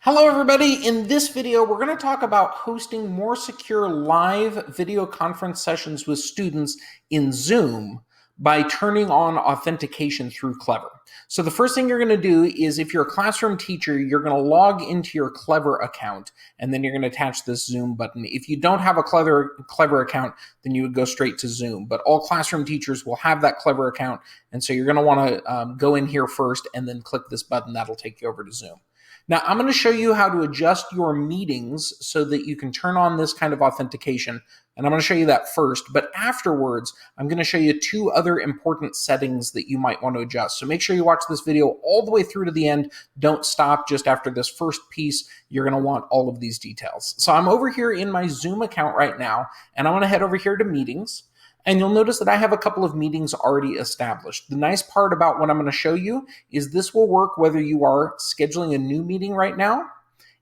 Hello everybody, in this video we're going to talk about hosting more secure live video conference sessions with students in Zoom by turning on authentication through Clever. So the first thing you're going to do is, if you're a classroom teacher, you're going to log into your Clever account and then you're going to attach this Zoom button. If you don't have a Clever account, then you would go straight to Zoom, but all classroom teachers will have that Clever account, and so you're going to want to go in here first and then click this button. That'll take you over to Zoom. Now, I'm going to show you how to adjust your meetings so that you can turn on this kind of authentication, and I'm going to show you that first, but afterwards, I'm going to show you two other important settings that you might want to adjust. So make sure you watch this video all the way through to the end. Don't stop just after this first piece. You're going to want all of these details. So I'm over here in my Zoom account right now, and I'm going to head over here to Meetings. And you'll notice that I have a couple of meetings already established. The nice part about what I'm going to show you is this will work whether you are scheduling a new meeting right now,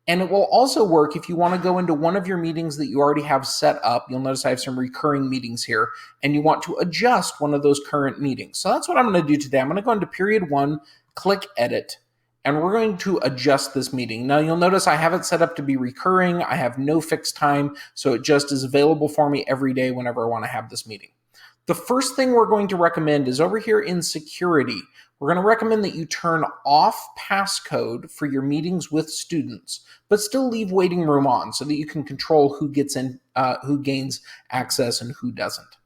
and it will also work if you want to go into one of your meetings that you already have set up. You'll notice I have some recurring meetings here, and you want to adjust one of those current meetings. So that's what I'm going to do today. I'm going to go into period 1, click Edit, and we're going to adjust this meeting. Now you'll notice I have it set up to be recurring. I have no fixed time, so it just is available for me every day whenever I want to have this meeting. The first thing we're going to recommend is over here in security. We're going to recommend that you turn off passcode for your meetings with students, but still leave waiting room on so that you can control who gets in, who gains access and who doesn't.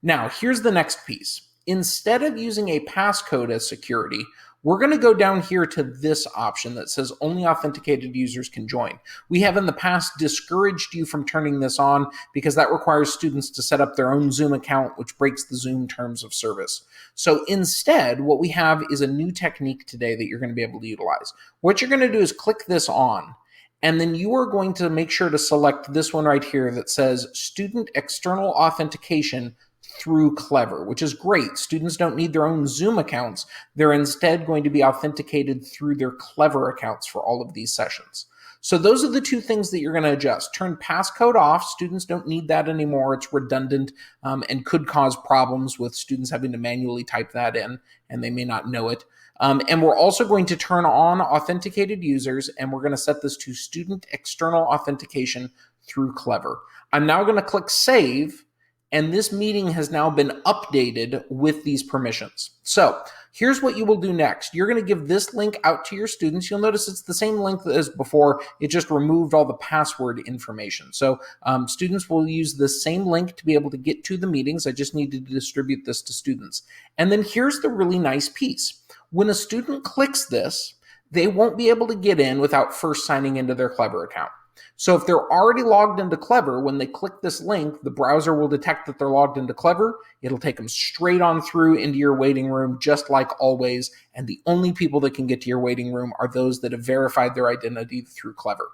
Now, here's the next piece. Instead of using a passcode as security, we're going to go down here to this option that says only authenticated users can join. We have in the past discouraged you from turning this on because that requires students to set up their own Zoom account, which breaks the Zoom terms of service. So instead, what we have is a new technique today that you're going to be able to utilize. What you're going to do is click this on, and then you are going to make sure to select this one right here that says Student External Authentication through Clever, which is great. Students don't need their own Zoom accounts. They're instead going to be authenticated through their Clever accounts for all of these sessions. So those are the two things that you're going to adjust. Turn passcode off. Students don't need that anymore. It's redundant and could cause problems with students having to manually type that in, and they may not know it. And we're also going to turn on authenticated users, and we're going to set this to Student External Authentication through Clever. I'm now going to click Save, and this meeting has now been updated with these permissions. So here's what you will do next. You're going to give this link out to your students. You'll notice it's the same link as before. It just removed all the password information. So students will use the same link to be able to get to the meetings. I just need to distribute this to students. And then here's the really nice piece. When a student clicks this, they won't be able to get in without first signing into their Clever account. So if they're already logged into Clever, when they click this link, the browser will detect that they're logged into Clever. It'll take them straight on through into your waiting room, just like always. And the only people that can get to your waiting room are those that have verified their identity through Clever.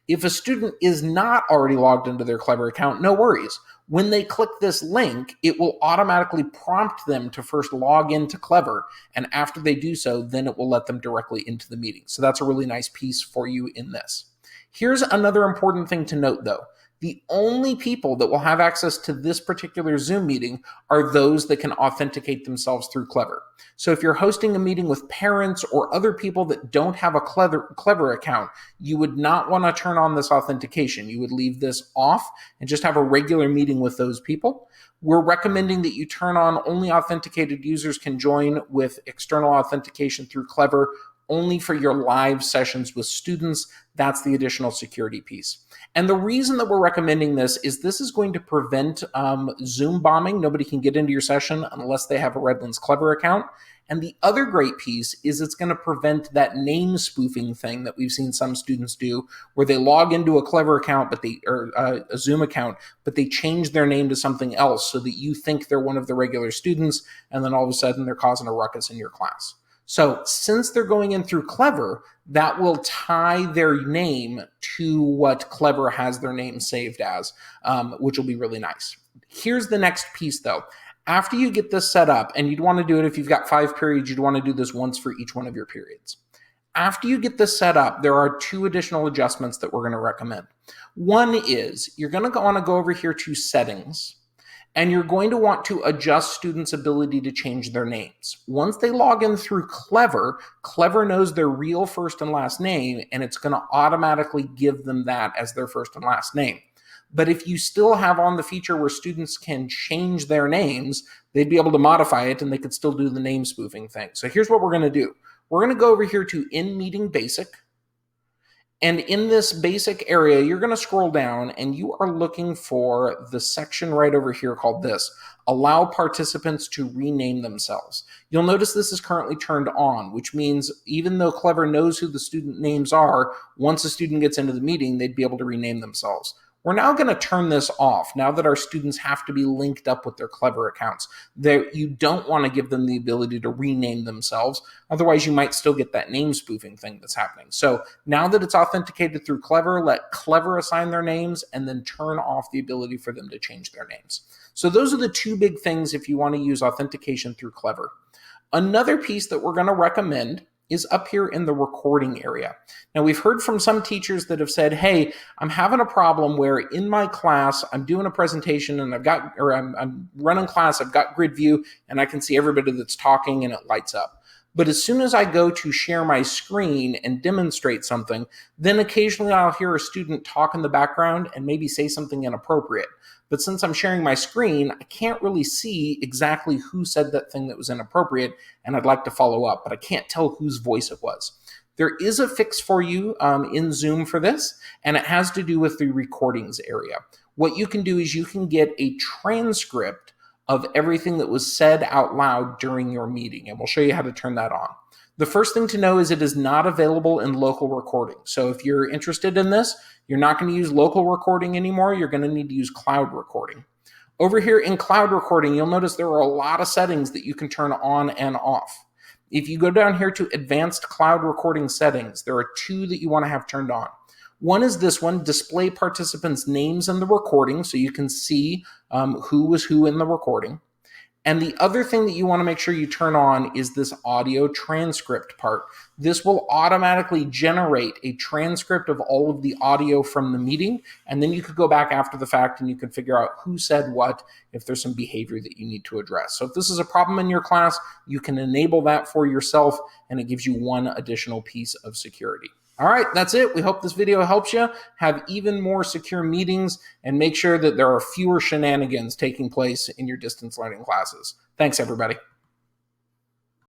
If a student is not already logged into their Clever account, no worries. When they click this link, it will automatically prompt them to first log into Clever. And after they do so, then it will let them directly into the meeting. So that's a really nice piece for you in this. Here's another important thing to note, though. The only people that will have access to this particular Zoom meeting are those that can authenticate themselves through Clever. So if you're hosting a meeting with parents or other people that don't have a Clever account, you would not want to turn on this authentication. You would leave this off and just have a regular meeting with those people. We're recommending that you turn on only authenticated users can join with external authentication through Clever only for your live sessions with students. That's the additional security piece. And the reason that we're recommending this is going to prevent Zoom bombing. Nobody can get into your session unless they have a Redlands Clever account. And the other great piece is it's going to prevent that name spoofing thing that we've seen some students do, where they log into a Clever account, or a Zoom account, but they change their name to something else so that you think they're one of the regular students, and then all of a sudden they're causing a ruckus in your class. So since they're going in through Clever, that will tie their name to what Clever has their name saved as, which will be really nice. Here's the next piece, though. After you get this set up, and you'd want to do it if you've got 5 periods, you'd want to do this once for each one of your periods. After you get this set up, there are 2 additional adjustments that we're going to recommend. One is you're going to want to go over here to Settings, And you're going to want to adjust students' ability to change their names. Once they log in through Clever, Clever knows their real first and last name, and it's going to automatically give them that as their first and last name. But if you still have on the feature where students can change their names, they'd be able to modify it and they could still do the name spoofing thing. So here's what we're going to do. We're going to go over here to In-Meeting Basic. And in this basic area, you're going to scroll down and you are looking for the section right over here called this, Allow Participants to Rename Themselves. You'll notice this is currently turned on, which means even though Clever knows who the student names are, once a student gets into the meeting, they'd be able to rename themselves. We're now going to turn this off now that our students have to be linked up with their Clever accounts. You don't want to give them the ability to rename themselves. Otherwise, you might still get that name spoofing thing that's happening. So now that it's authenticated through Clever, let Clever assign their names and then turn off the ability for them to change their names. So those are the two big things if you want to use authentication through Clever. Another piece that we're going to recommend is up here in the recording area. Now, we've heard from some teachers that have said, hey, I'm having a problem where in my class, I'm doing a presentation and I'm running class, I've got grid view and I can see everybody that's talking and it lights up. But as soon as I go to share my screen and demonstrate something, then occasionally I'll hear a student talk in the background and maybe say something inappropriate. But since I'm sharing my screen, I can't really see exactly who said that thing that was inappropriate, and I'd like to follow up, but I can't tell whose voice it was. There is a fix for you in Zoom for this, and it has to do with the recordings area. What you can do is you can get a transcript of everything that was said out loud during your meeting, and we'll show you how to turn that on. The first thing to know is it is not available in local recording. So if you're interested in this, you're not going to use local recording anymore. You're going to need to use cloud recording. Over here in cloud recording, you'll notice there are a lot of settings that you can turn on and off. If you go down here to advanced cloud recording settings, there are two that you want to have turned on. One is this one, display participants' names in the recording so you can see who was who in the recording. And the other thing that you want to make sure you turn on is this audio transcript part. This will automatically generate a transcript of all of the audio from the meeting, and then you could go back after the fact and you can figure out who said what if there's some behavior that you need to address. So if this is a problem in your class, you can enable that for yourself, and it gives you one additional piece of security. All right, that's it. We hope this video helps you have even more secure meetings and make sure that there are fewer shenanigans taking place in your distance learning classes. Thanks, everybody.